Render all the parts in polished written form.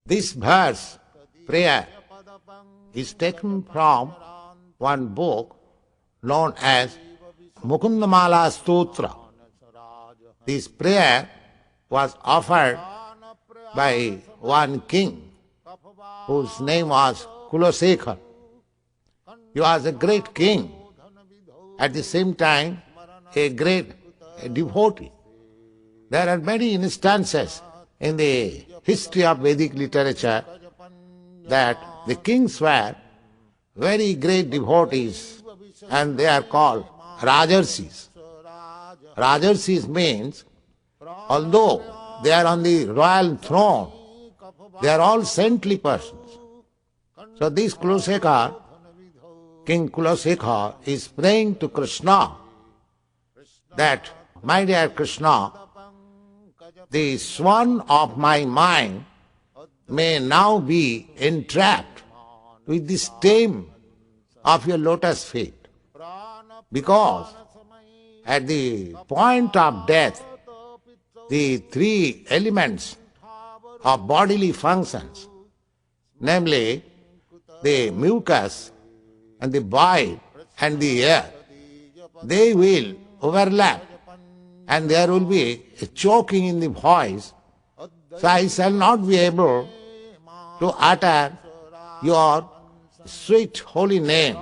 This verse, prayer, is taken from one book known as Mukundamala Stotra. This prayer was offered by one king whose name was Kulashekar. He was a great king, at the same time a great devotee. There are many instances in the history of Vedic literature that the kings were very great devotees, and they are called Rajarsis. Rajarsis means, although they are on the royal throne, they are all saintly persons. So this Kulashekar, King Kulashekar, is praying to Krishna that, my dear Krishna, the swan of my mind may now be entrapped with the stem of your lotus feet, because at the point of death, the three elements of bodily functions, namely the mucus and the bile and the air, they will overlap and there will be a choking in the voice, so I shall not be able to utter your sweet holy name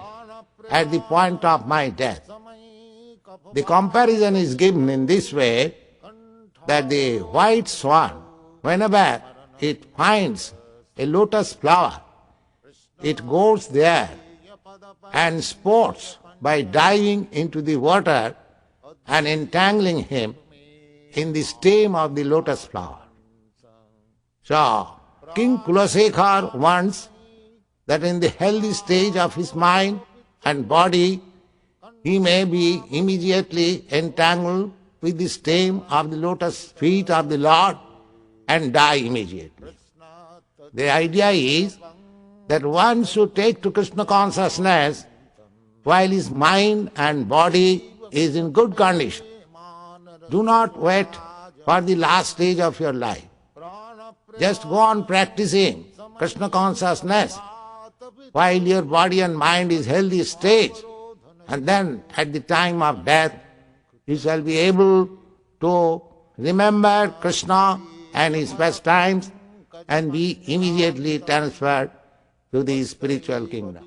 at the point of my death. The comparison is given in this way, that the white swan, whenever it finds a lotus flower, it goes there and sports by diving into the water and entangling him in the stem of the lotus flower. So, King Kulashekar wants that in the healthy stage of his mind and body, he may be immediately entangled with the stem of the lotus feet of the Lord and die immediately. The idea is that one should take to Krishna consciousness while his mind and body is in good condition. Do not wait for the last stage of your life. Just go on practicing Krishna consciousness while your body and mind is healthy stage, and then at the time of death you shall be able to remember Krishna and his pastimes and be immediately transferred to the spiritual kingdom.